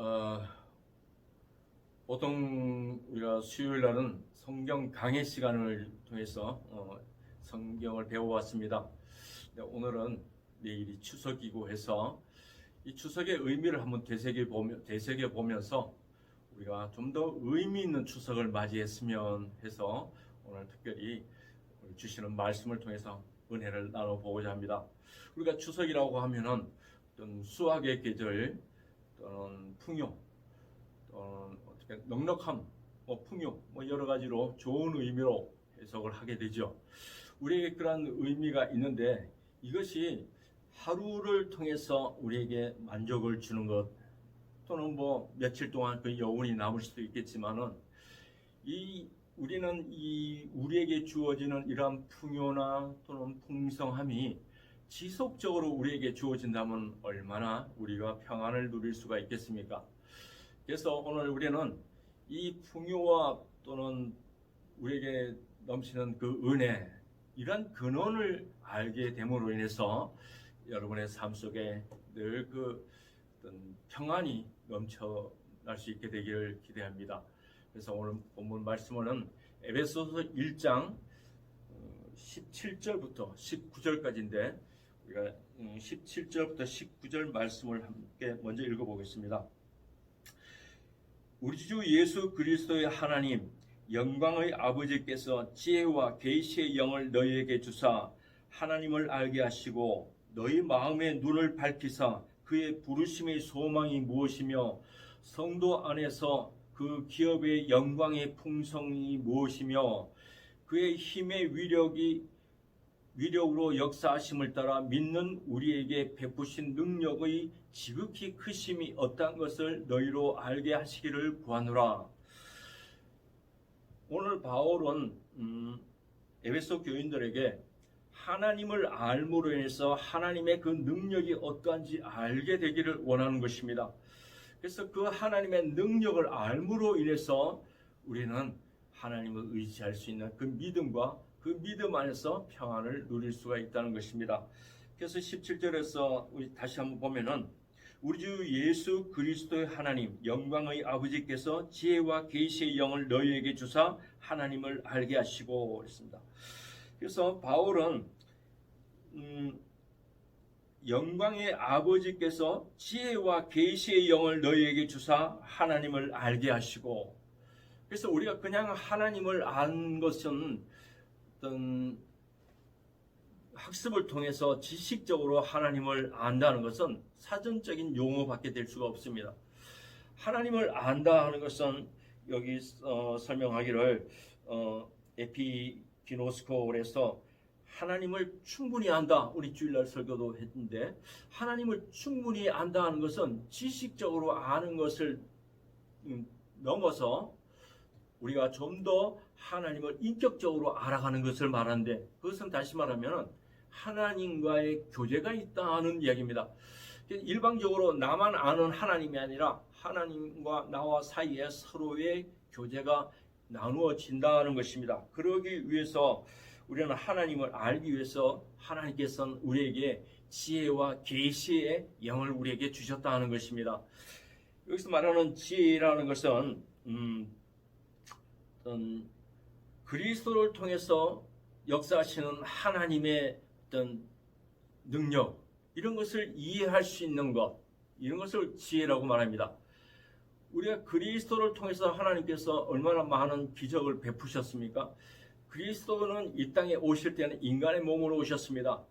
어, 보통 우리가 수요일 날은 성경 강해 시간을 통해서 성경을 배워왔습니다. 오늘은 내일이 추석이고 해서 이 추석의 의미를 한번 되새겨 보면서 우리가 좀 더 의미 있는 추석을 맞이했으면 해서 오늘 특별히 주시는 말씀을 통해서 은혜를 나눠보고자 합니다. 우리가 추석이라고 하면은 어떤 수확의 계절, 또는 풍요, 또는 어떻게 넉넉함, 풍요, 여러 가지로 좋은 의미로 해석을 하게 되죠. 우리에게 그런 의미가 있는데 이것이 하루를 통해서 우리에게 만족을 주는 것, 또는 며칠 동안 그 여운이 남을 수도 있겠지만은 우리는 우리에게 주어지는 이러한 풍요나 또는 풍성함이 지속적으로 우리에게 주어진다면 얼마나 우리가 평안을 누릴 수가 있겠습니까? 그래서 오늘 우리는 이 풍요와 또는 우리에게 넘치는 그 은혜, 이런 근원을 알게 됨으로 인해서 여러분의 삶 속에 늘 그 어떤 평안이 넘쳐날 수 있게 되기를 기대합니다. 그래서 오늘 본문 말씀은 에베소서 1장 17절부터 19절까지인데 우리가 17절부터 19절 말씀을 함께 먼저 읽어보겠습니다. 우리 주 예수 그리스도의 하나님 영광의 아버지께서 지혜와 계시의 영을 너희에게 주사 하나님을 알게 하시고 너희 마음의 눈을 밝히사 그의 부르심의 소망이 무엇이며 성도 안에서 그 기업의 영광의 풍성이 무엇이며 그의 힘의 위력으로 역사하심을 따라 믿는 우리에게 베푸신 능력의 지극히 크심이 어떤 것을 너희로 알게 하시기를 구하노라. 오늘 바울은 에베소 교인들에게 하나님을 알므로 인해서 하나님의 그 능력이 어떠한지 알게 되기를 원하는 것입니다. 그래서 그 하나님의 능력을 알므로 인해서 우리는 하나님을 의지할 수 있는 그 믿음과 그 믿음 안에서 평안을 누릴 수가 있다는 것입니다. 그래서 17절에서 우리 다시 한번 보면은 우리 주 예수 그리스도의 하나님 영광의 아버지께서 지혜와 계시의 영을 너희에게 주사 하나님을 알게 하시고 그랬습니다. 그래서 바울은 영광의 아버지께서 지혜와 계시의 영을 너희에게 주사 하나님을 알게 하시고, 그래서 우리가 그냥 하나님을 안 것은 어떤 학습을 통해서 지식적으로 하나님을 안다는 것은 사전적인 용어밖에 될 수가 없습니다. 하나님을 안다 하는 것은 여기 설명하기를 에피기노스코에서 하나님을 충분히 안다. 우리 주일날 설교도 했는데 하나님을 충분히 안다 하는 것은 지식적으로 아는 것을 넘어서 우리가 좀 더 하나님을 인격적으로 알아가는 것을 말하는데, 그것은 다시 말하면 하나님과의 교제가 있다는 이야기입니다. 일방적으로 나만 아는 하나님이 아니라 하나님과 나와 사이에 서로의 교제가 나누어진다는 것입니다. 그러기 위해서 우리는 하나님을 알기 위해서 하나님께서는 우리에게 지혜와 계시의 영을 우리에게 주셨다는 것입니다. 여기서 말하는 지혜라는 것은 그리스도를 통해서 역사하시는 하나님의 어떤 능력, 이런 것을 이해할 수 있는 것, 이런 것을 지혜라고 말합니다. 우리가 그리스도를 통해서 하나님께서 얼마나 많은 기적을 베푸셨습니까? 그리스도는 이 땅에 오실 때는 인간의 몸으로 오셨습니다.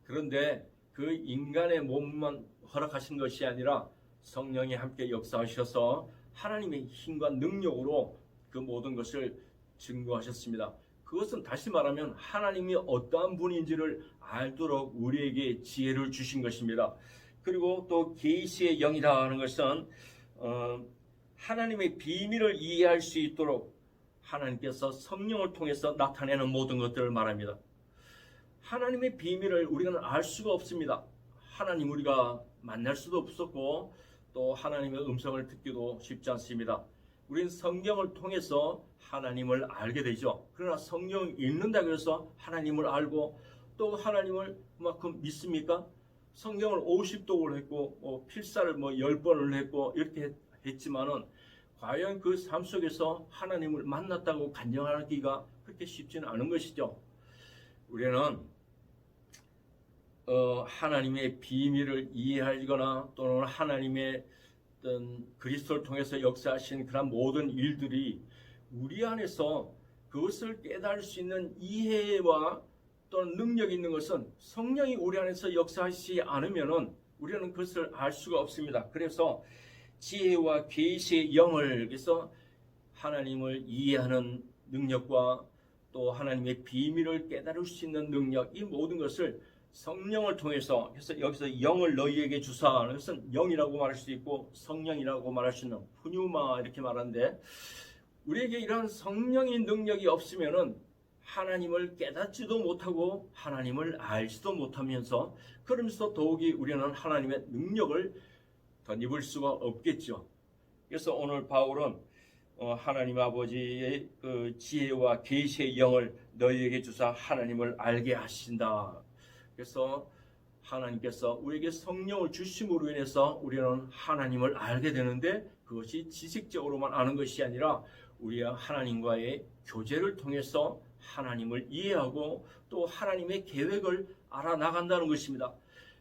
그런데 그 인간의 몸만 허락하신 것이 아니라 성령이 함께 역사하셔서 하나님의 힘과 능력으로 그 모든 것을 증거하셨습니다. 그것은 다시 말하면 하나님이 어떠한 분인지를 알도록 우리에게 지혜를 주신 것입니다. 그리고 또 계시의 영이라 하는 것은 하나님의 비밀을 이해할 수 있도록 하나님께서 성령을 통해서 나타내는 모든 것들을 말합니다. 하나님의 비밀을 우리는 알 수가 없습니다. 하나님 우리가 만날 수도 없었고 또 하나님의 음성을 듣기도 쉽지 않습니다. 우리는 성경을 통해서 하나님을 알게 되죠. 그러나 성경을 읽는다고 해서 하나님을 알고 또 하나님을 그만큼 믿습니까? 성경을 50독을 했고 필사를 10번을 했고 이렇게 했지만은 과연 그 삶 속에서 하나님을 만났다고 간증하기가 그렇게 쉽지는 않은 것이죠. 우리는 하나님의 비밀을 이해하거나 또는 하나님의 어떤 그리스도를 통해서 역사하신 그런 모든 일들이 우리 안에서 그것을 깨달을 수 있는 이해와 또는 능력이 있는 것은 성령이 우리 안에서 역사하시지 않으면은 우리는 그것을 알 수가 없습니다. 그래서 지혜와 계시의 영을, 그래서 하나님을 이해하는 능력과 또 하나님의 비밀을 깨달을 수 있는 능력, 이 모든 것을 성령을 통해서, 그래서 여기서 영을 너희에게 주사, 그것은 영이라고 말할 수 있고 성령이라고 말할 수 있는 푸뉴마 이렇게 말하는데, 우리에게 이러한 성령의 능력이 없으면은 하나님을 깨닫지도 못하고 하나님을 알지도 못하면서, 그러면서 더욱이 우리는 하나님의 능력을 덧입을 수가 없겠죠. 그래서 오늘 바울은 하나님 아버지의 그 지혜와 계시의 영을 너희에게 주사 하나님을 알게 하신다. 그래서 하나님께서 우리에게 성령을 주심으로 인해서 우리는 하나님을 알게 되는데, 그것이 지식적으로만 아는 것이 아니라 우리가 하나님과의 교제를 통해서 하나님을 이해하고 또 하나님의 계획을 알아나간다는 것입니다.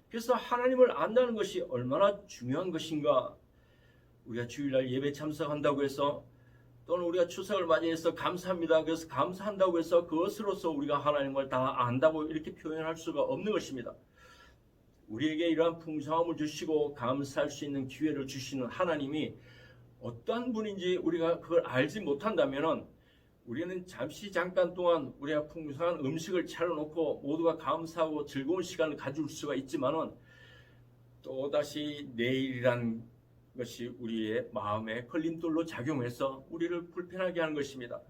그래서 하나님을 안다는 것이 얼마나 중요한 것인가. 우리가 주일날 예배 참석한다고 해서, 또는 우리가 추석을 맞이해서 감사합니다, 그래서 감사한다고 해서 그것으로서 우리가 하나님을 다 안다고 이렇게 표현할 수가 없는 것입니다. 우리에게 이러한 풍성함을 주시고 감사할 수 있는 기회를 주시는 하나님이 어떠한 분인지 우리가 그걸 알지 못한다면 우리는 잠깐 동안 우리가 풍성한 음식을 차려놓고 모두가 감사하고 즐거운 시간을 가질 수가 있지만은 또다시 내일이란 것이 우리의 마음에 걸림돌로 작용해서 우리를 불편하게 하는 것입니다.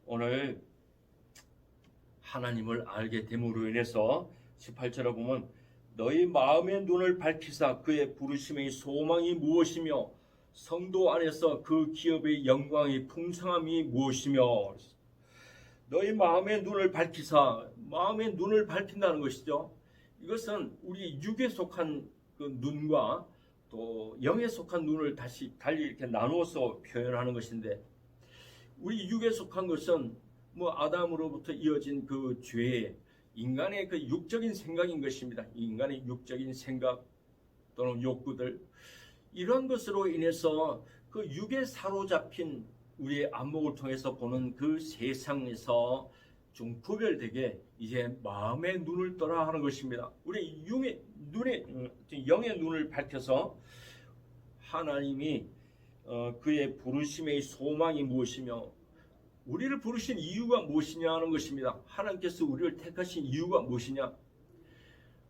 오늘 하나님을 알게 됨으로 인해서 18절에 보면 너희 마음의 눈을 밝히사 그의 부르심의 소망이 무엇이며 성도 안에서 그 기업의 영광의 풍성함이 무엇이며, 너희 마음의 눈을 밝히사, 마음의 눈을 밝힌다는 것이죠. 이것은 우리 육에 속한 그 눈과 또 영에 속한 눈을 달리 이렇게 나누어서 표현하는 것인데, 우리 육에 속한 것은 아담으로부터 이어진 그 죄, 인간의 그 육적인 생각인 것입니다. 인간의 육적인 생각 또는 욕구들, 이런 것으로 인해서 그 육에 사로잡힌 우리의 안목을 통해서 보는 그 세상에서 좀 구별되게 이제 마음의 눈을 떠라 하는 것입니다. 우리 영의 눈을 밝혀서 하나님이 그의 부르심의 소망이 무엇이며 우리를 부르신 이유가 무엇이냐 하는 것입니다. 하나님께서 우리를 택하신 이유가 무엇이냐.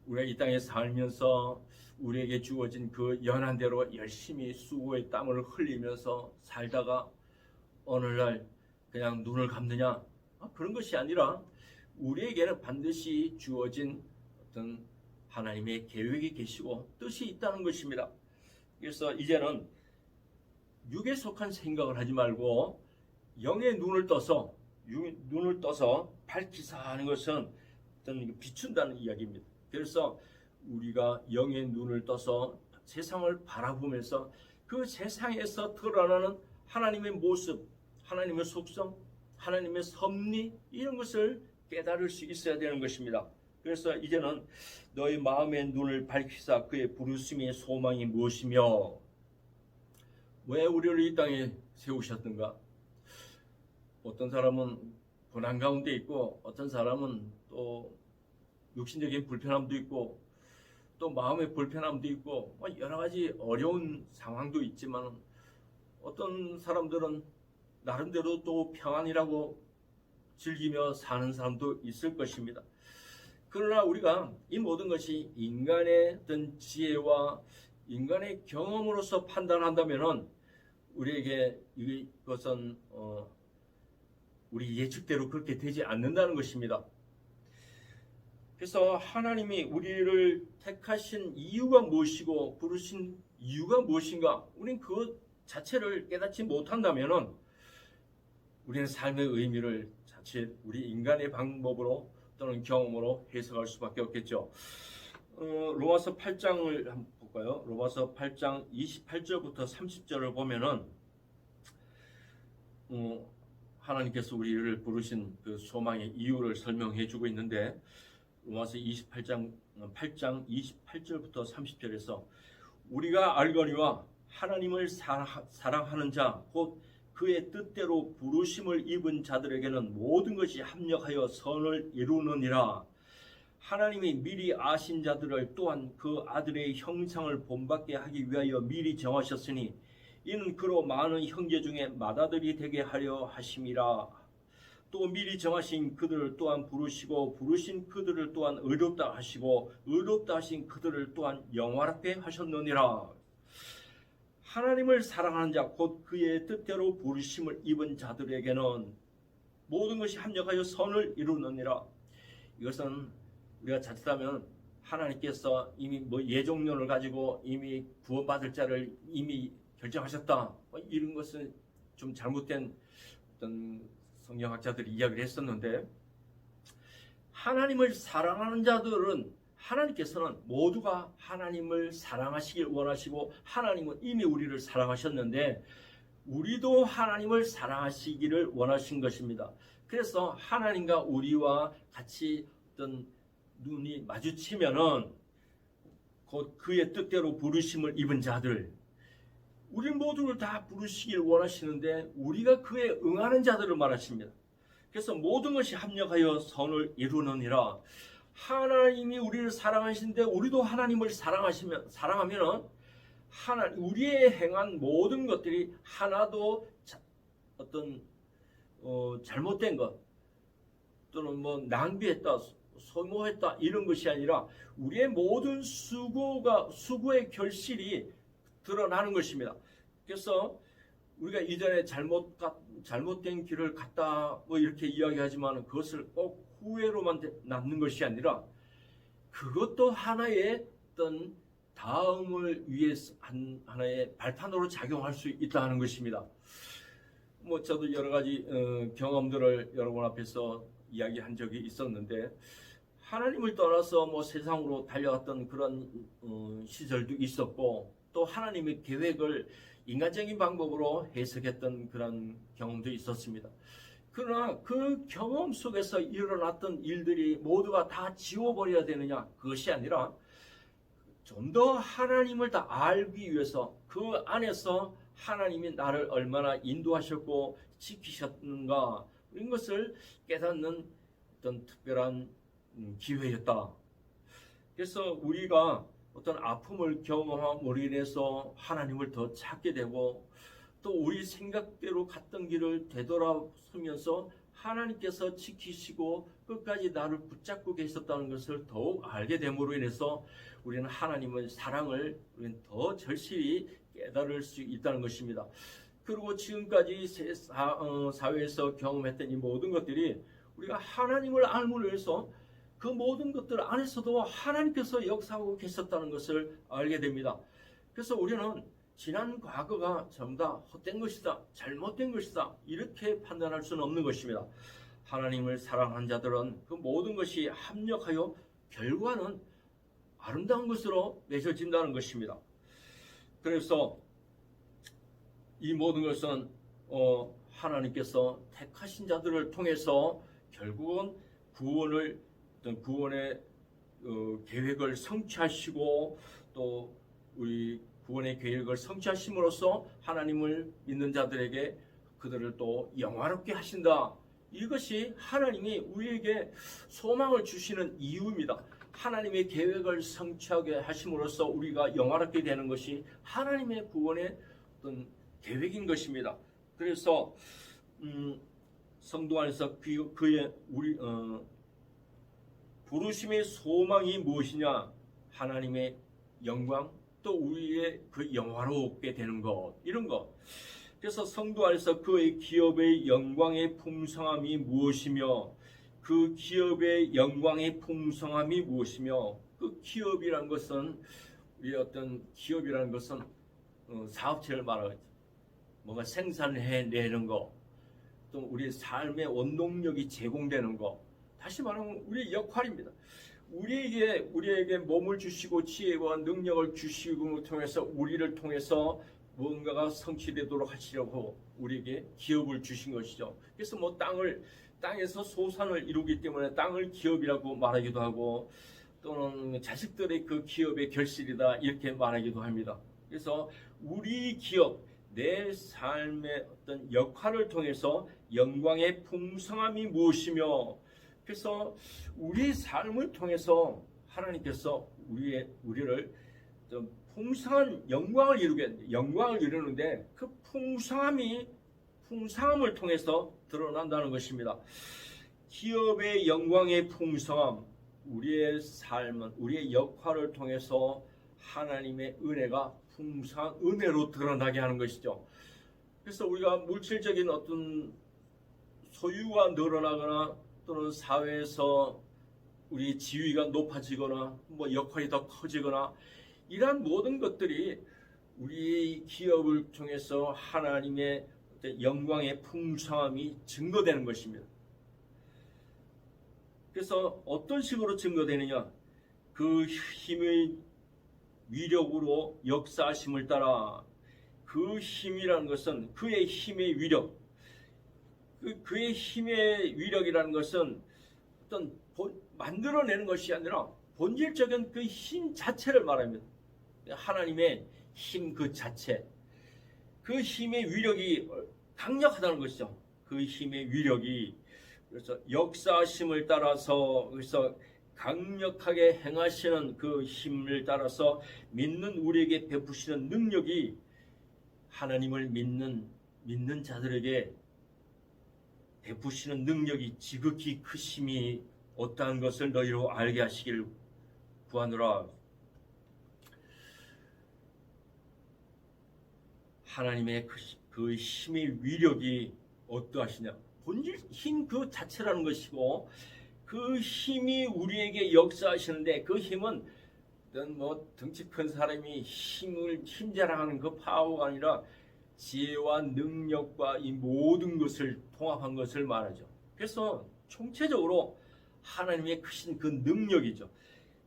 우리가 이 땅에 살면서 우리에게 주어진 그 연한대로 열심히 수고의 땀을 흘리면서 살다가 어느 날 그냥 눈을 감느냐, 그런 것이 아니라 우리에게는 반드시 주어진 어떤 하나님의 계획이 계시고 뜻이 있다는 것입니다. 그래서 이제는 육에 속한 생각을 하지 말고 영의 눈을 떠서 밝히사 하는 것은 어떤 비춘다는 이야기입니다. 그래서 우리가 영의 눈을 떠서 세상을 바라보면서 그 세상에서 드러나는 하나님의 모습, 하나님의 속성, 하나님의 섭리, 이런 것을 깨달을 수 있어야 되는 것입니다. 그래서 이제는 너희 마음의 눈을 밝히사 그의 부르심의 소망이 무엇이며, 왜 우리를 이 땅에 세우셨던가. 어떤 사람은 고난 가운데 있고, 어떤 사람은 또 육신적인 불편함도 있고, 또 마음의 불편함도 있고, 여러 가지 어려운 상황도 있지만, 어떤 사람들은 나름대로 또 평안이라고 즐기며 사는 사람도 있을 것입니다. 그러나 우리가 이 모든 것이 인간의 어떤 지혜와 인간의 경험으로서 판단한다면은 우리에게 이것은 우리 예측대로 그렇게 되지 않는다는 것입니다. 그래서 하나님이 우리를 택하신 이유가 무엇이고 부르신 이유가 무엇인가, 우리는 그것 자체를 깨닫지 못한다면은 우리는 삶의 의미를 자체 우리 인간의 방법으로 또는 경험으로 해석할 수밖에 없겠죠. 로마서 8장을 한번 볼까요? 로마서 8장 28절부터 30절을 보면은 하나님께서 우리를 부르신 그 소망의 이유를 설명해 주고 있는데, 로마서 8장 28절부터 30절에서 우리가 알거니와 하나님을 사랑하는 자 곧 그의 뜻대로 부르심을 입은 자들에게는 모든 것이 합력하여 선을 이루느니라. 하나님이 미리 아신 자들을 또한 그 아들의 형상을 본받게 하기 위하여 미리 정하셨으니 이는 그로 많은 형제 중에 맏아들이 되게 하려 하심이라. 또 미리 정하신 그들을 또한 부르시고 부르신 그들을 또한 의롭다 하시고 의롭다 하신 그들을 또한 영화롭게 하셨느니라. 하나님을 사랑하는 자 곧 그의 뜻대로 부르심을 입은 자들에게는 모든 것이 합력하여 선을 이루느니라. 이것은 우리가 자칫하면 하나님께서 이미 예정론을 가지고 이미 구원받을 자를 이미 결정하셨다, 이런 것은 좀 잘못된 어떤 성경학자들이 이야기를 했었는데, 하나님을 사랑하는 자들은 하나님께서는 모두가 하나님을 사랑하시길 원하시고 하나님은 이미 우리를 사랑하셨는데 우리도 하나님을 사랑하시기를 원하신 것입니다. 그래서 하나님과 우리와 같이 어떤 눈이 마주치면은 곧 그의 뜻대로 부르심을 입은 자들, 우리 모두를 다 부르시길 원하시는데 우리가 그에 응하는 자들을 말하십니다. 그래서 모든 것이 합력하여 선을 이루느니라. 하나님이 우리를 사랑하시는데 우리도 하나님을 사랑하면은 우리의 행한 모든 것들이 하나도 어떤 잘못된 것 또는 낭비했다, 소모했다 이런 것이 아니라 우리의 모든 수고의 결실이 드러나는 것입니다. 그래서 우리가 이전에 잘못된 길을 갔다 이렇게 이야기하지만 그것을 꼭 후회로만 남는 것이 아니라 그것도 하나의 어떤 다음을 위해서 하나의 발판으로 작용할 수 있다는 것입니다. 저도 여러 가지 경험들을 여러분 앞에서 이야기한 적이 있었는데, 하나님을 떠나서 세상으로 달려갔던 그런 시절도 있었고, 또 하나님의 계획을 인간적인 방법으로 해석했던 그런 경험도 있었습니다. 그러나 그 경험 속에서 일어났던 일들이 모두가 다 지워버려야 되느냐, 그것이 아니라 좀 더 하나님을 다 알기 위해서 그 안에서 하나님이 나를 얼마나 인도하셨고 지키셨는가, 이런 것을 깨닫는 어떤 특별한 기회였다. 그래서 우리가 어떤 아픔을 경험함으로 인해서 하나님을 더 찾게 되고, 또 우리 생각대로 갔던 길을 되돌아서면서 하나님께서 지키시고 끝까지 나를 붙잡고 계셨다는 것을 더욱 알게 됨으로 인해서 우리는 하나님의 사랑을 우리는 더 절실히 깨달을 수 있다는 것입니다. 그리고 지금까지 사회에서 경험했던 이 모든 것들이 우리가 하나님을 알므로 해서 그 모든 것들 안에서도 하나님께서 역사하고 계셨다는 것을 알게 됩니다. 그래서 우리는 지난 과거가 전부 다 헛된 것이다, 잘못된 것이다, 이렇게 판단할 수는 없는 것입니다. 하나님을 사랑하는 자들은 그 모든 것이 합력하여 결과는 아름다운 것으로 맺어진다는 것입니다. 그래서 이 모든 것은 하나님께서 택하신 자들을 통해서 결국은 구원의 계획을 성취하시고, 또 우리 구원의 계획을 성취하심으로써 하나님을 믿는 자들에게 그들을 또 영화롭게 하신다. 이것이 하나님이 우리에게 소망을 주시는 이유입니다. 하나님의 계획을 성취하게 하심으로써 우리가 영화롭게 되는 것이 하나님의 구원의 어떤 계획인 것입니다. 그래서 성도 안에서 그의 부르심의 소망이 무엇이냐? 하나님의 영광, 또 우리의 그 영화롭게 되는 것, 이런 것. 그래서 성도 안에서 그의 기업의 영광의 풍성함이 무엇이며, 그 기업의 영광의 풍성함이 무엇이며, 그 기업이라는 것은 우리 어떤 기업이라는 것은 사업체를 말하겠죠. 뭔가 생산해내는 것, 또 우리 삶의 원동력이 제공되는 것, 다시 말하면 우리의 역할입니다. 우리에게 몸을 주시고 지혜와 능력을 주시고 통해서 우리를 통해서 무언가가 성취되도록 하시려고 우리에게 기업을 주신 것이죠. 그래서 뭐 땅에서 소산을 이루기 때문에 땅을 기업이라고 말하기도 하고, 또는 자식들의 그 기업의 결실이다 이렇게 말하기도 합니다. 그래서 우리 기업, 내 삶의 어떤 역할을 통해서 영광의 풍성함이 무엇이며, 그래서 우리의 삶을 통해서 하나님께서 우리를 좀 풍성한 영광을 이루는데 그 풍성함을 통해서 드러난다는 것입니다. 기업의 영광의 풍성함, 우리의 삶은 우리의 역할을 통해서 하나님의 은혜가 풍성한 은혜로 드러나게 하는 것이죠. 그래서 우리가 물질적인 어떤 소유가 늘어나거나 또는 사회에서 우리 지위가 높아지거나 뭐 역할이 더 커지거나 이러한 모든 것들이 우리 기업을 통해서 하나님의 영광의 풍성함이 증거되는 것입니다. 그래서 어떤 식으로 증거되느냐? 그 힘의 위력으로 역사하심을 따라, 그 힘이라는 것은 그의 힘의 위력, 그의 힘의 위력이라는 것은 어떤 만들어내는 것이 아니라 본질적인 그 힘 자체를 말합니다. 하나님의 힘 그 자체, 그 힘의 위력이 강력하다는 것이죠. 그 힘의 위력이, 그래서 역사하심을 따라서, 그래서 강력하게 행하시는 그 힘을 따라서 믿는 우리에게 베푸시는 능력이, 하나님을 믿는 자들에게 베푸시는 능력이 지극히 크심이 어떠한 것을 너희로 알게 하시길 구하노라. 하나님의 그 힘의 위력이 어떠하시냐? 본질 힘 그 자체라는 것이고, 그 힘이 우리에게 역사하시는데, 그 힘은 어떤 뭐 덩치 큰 사람이 힘 자랑하는 그 파워가 아니라 지혜와 능력과 이 모든 것을 통합한 것을 말하죠. 그래서 총체적으로 하나님의 크신 그 능력이죠.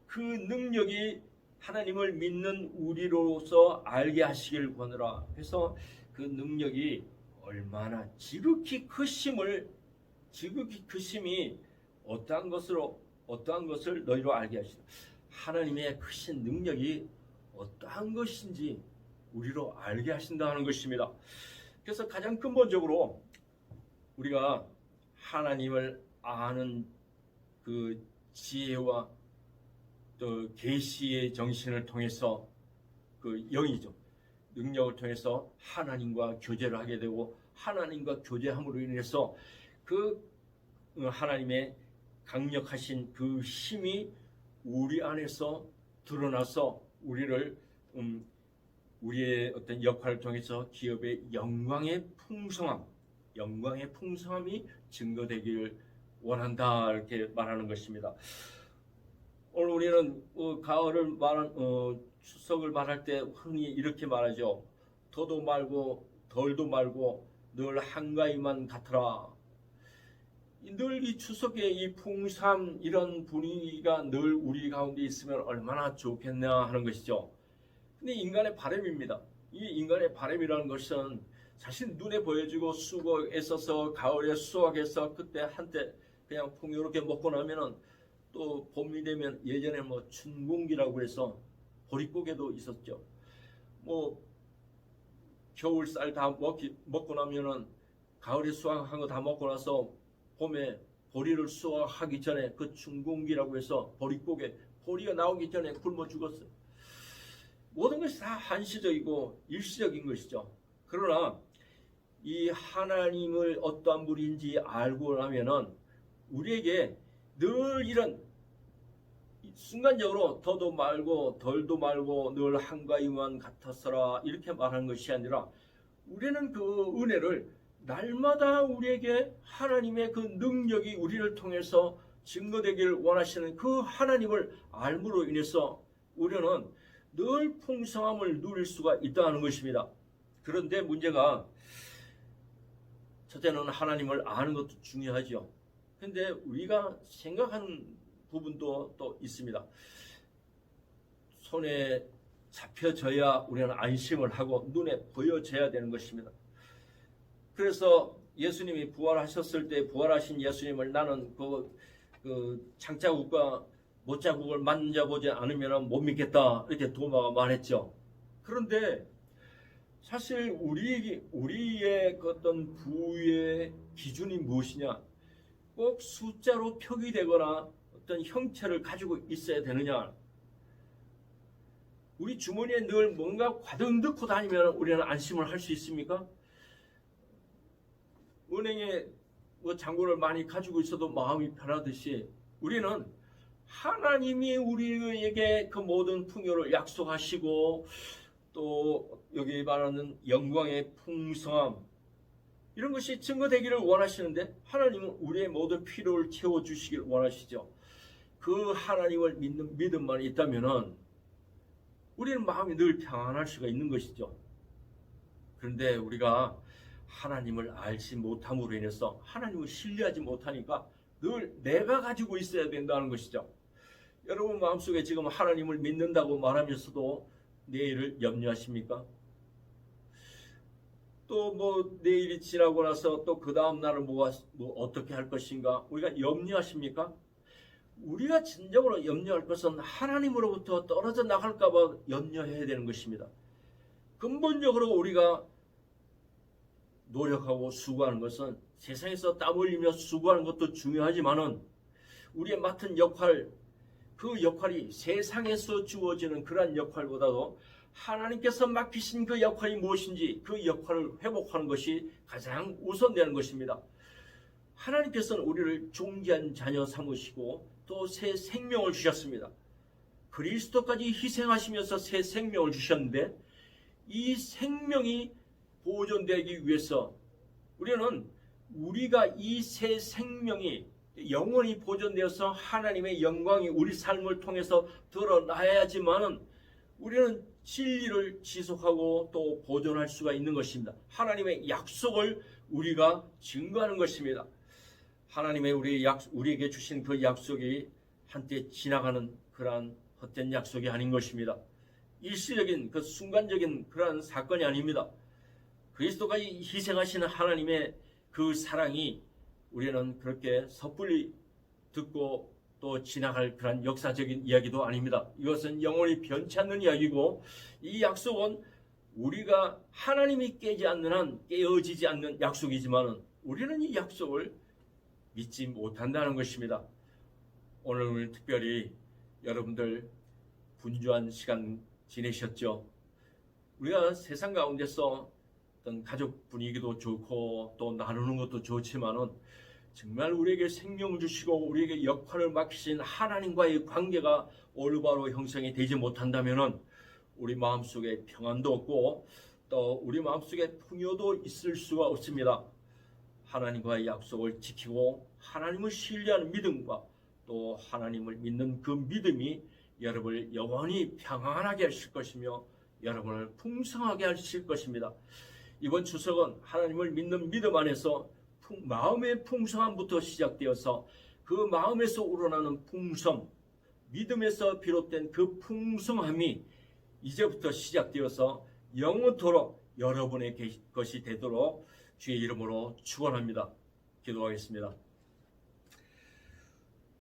그 능력이 하나님을 믿는 우리로서 알게 하시길 원하노라. 그래서 그 능력이 얼마나 지극히 크심이 어떠한 것을 너희로 알게 하시라. 하나님의 크신 능력이 어떠한 것인지 우리로 알게 하신다는 것입니다. 그래서 가장 근본적으로 우리가 하나님을 아는 그 지혜와 또 계시의 정신을 통해서, 그 영이죠, 능력을 통해서 하나님과 교제를 하게 되고, 하나님과 교제함으로 인해서 그 하나님의 강력하신 그 힘이 우리 안에서 드러나서 우리의 어떤 역할을 통해서 기업의 영광의 풍성함이 증거되기를 원한다, 이렇게 말하는 것입니다. 오늘 우리는 가을을 추석을 말할 때 흔히 이렇게 말하죠. 더도 말고 덜도 말고 늘 한가위만 같으라. 늘 이 추석의 이 풍삼, 이런 분위기가 늘 우리 가운데 있으면 얼마나 좋겠냐 하는 것이죠. 근데 인간의 바람입니다. 이 인간의 바람이라는 것은 사실 눈에 보여지고 애써서 가을에 수확해서 그때 한때 그냥 풍요롭게 먹고 나면은 또 봄이 되면, 예전에 뭐 춘궁기라고 해서 보릿고개도 있었죠. 뭐 겨울 쌀 다 먹고 나면은 가을에 수확한 거 다 먹고 나서 봄에 보리를 수확하기 전에 그 춘궁기라고 해서 보리가 나오기 전에 굶어 죽었어요. 모든 것이 다 한시적이고 일시적인 것이죠. 그러나 이 하나님을 어떠한 분인지 알고 나면은 우리에게 늘 이런 순간적으로 더도 말고 덜도 말고 늘 한가위만 같았어라, 이렇게 말하는 것이 아니라, 우리는 그 은혜를 날마다 우리에게 하나님의 그 능력이 우리를 통해서 증거되기를 원하시는 그 하나님을 알므로 인해서 우리는 늘 풍성함을 누릴 수가 있다는 것입니다. 그런데 문제가, 첫째는 하나님을 아는 것도 중요하죠. 근데 우리가 생각하는 부분도 또 있습니다. 손에 잡혀져야 우리는 안심을 하고 눈에 보여져야 되는 것입니다. 그래서 예수님이 부활하셨을 때 부활하신 예수님을 나는 그 장자국과 못자국을 만져보지 않으면 못 믿겠다, 이렇게 도마가 말했죠. 그런데 사실 우리의 그 어떤 부의 기준이 무엇이냐? 꼭 숫자로 표기되거나 어떤 형체를 가지고 있어야 되느냐? 우리 주머니에 늘 뭔가 가득 넣고 다니면 우리는 안심을 할 수 있습니까? 은행에 잔고를 많이 가지고 있어도 마음이 편하듯이 우리는 하나님이 우리에게 그 모든 풍요를 약속하시고 또 여기 말하는 영광의 풍성함, 이런 것이 증거되기를 원하시는데 하나님은 우리의 모든 필요를 채워주시길 원하시죠. 그 하나님을 믿는 믿음만 있다면 우리는 마음이 늘 평안할 수가 있는 것이죠. 그런데 우리가 하나님을 알지 못함으로 인해서 하나님을 신뢰하지 못하니까 늘 내가 가지고 있어야 된다는 것이죠. 여러분 마음속에 지금 하나님을 믿는다고 말하면서도 내일을 염려하십니까? 또 내일이 지나고 나서 또 그 다음 날은 어떻게 할 것인가 우리가 염려하십니까? 우리가 진정으로 염려할 것은 하나님으로부터 떨어져 나갈까 봐 염려해야 되는 것입니다. 근본적으로 우리가 노력하고 수고하는 것은 세상에서 땀 흘리며 수고하는 것도 중요하지만은 우리의 맡은 역할, 그 역할이 세상에서 주어지는 그러한 역할보다도 하나님께서 맡기신 그 역할이 무엇인지 그 역할을 회복하는 것이 가장 우선되는 것입니다. 하나님께서는 우리를 존귀한 자녀 삼으시고 또 새 생명을 주셨습니다. 그리스도까지 희생하시면서 새 생명을 주셨는데 이 생명이 보존되기 위해서 우리가 이 새 생명이 영원히 보존되어서 하나님의 영광이 우리 삶을 통해서 드러나야지만은 우리는 진리를 지속하고 또 보존할 수가 있는 것입니다. 하나님의 약속을 우리가 증거하는 것입니다. 하나님의 우리에게 주신 그 약속이 한때 지나가는 그러한 헛된 약속이 아닌 것입니다. 일시적인 그 순간적인 그러한 사건이 아닙니다. 그리스도까지 희생하시는 하나님의 그 사랑이 우리는 그렇게 섣불리 듣고 또 지나갈 그런 역사적인 이야기도 아닙니다. 이것은 영원히 변치 않는 이야기고 이 약속은 우리가 하나님이 깨지 않는 한 깨어지지 않는 약속이지만 우리는 이 약속을 믿지 못한다는 것입니다. 오늘 특별히 여러분들 분주한 시간 지내셨죠? 우리가 세상 가운데서 어떤 가족 분위기도 좋고 또 나누는 것도 좋지만은 정말 우리에게 생명을 주시고 우리에게 역할을 맡기신 하나님과의 관계가 올바로 형성이 되지 못한다면은 우리 마음속에 평안도 없고 또 우리 마음속에 풍요도 있을 수가 없습니다. 하나님과의 약속을 지키고 하나님을 신뢰하는 믿음과 또 하나님을 믿는 그 믿음이 여러분을 영원히 평안하게 하실 것이며 여러분을 풍성하게 하실 것입니다. 이번 추석은 하나님을 믿는 믿음 안에서 마음의 풍성함부터 시작되어서 그 마음에서 우러나는 풍성, 믿음에서 비롯된 그 풍성함이 이제부터 시작되어서 영원토록 여러분의 것이 되도록 주의 이름으로 축원합니다. 기도하겠습니다.